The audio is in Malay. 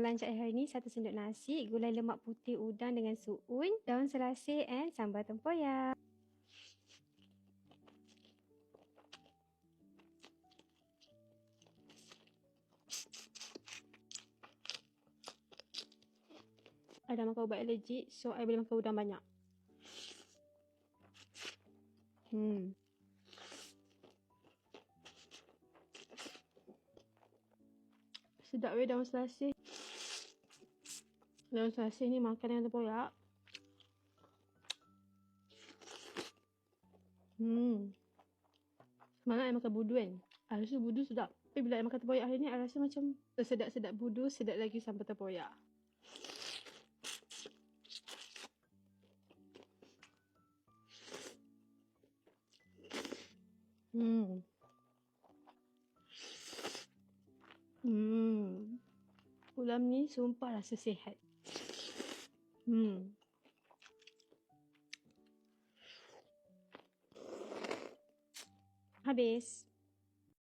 lunch hari ni 1 sendok nasi, gulai lemak putih udang dengan suun, daun selasih and sambal tempoyak. I dah makan ubat alergik, so I boleh makan udang banyak. Sedap weh daun selasih. Daun selasih ni makan dengan tempoyak. Semalam I makan budu kan. I rasa budu sedap. Tapi bila I makan tempoyak hari ni, I rasa macam sedap-sedap budu, sedap lagi sambal tempoyak. Ulam ni sumpah rasa sihat. Habis.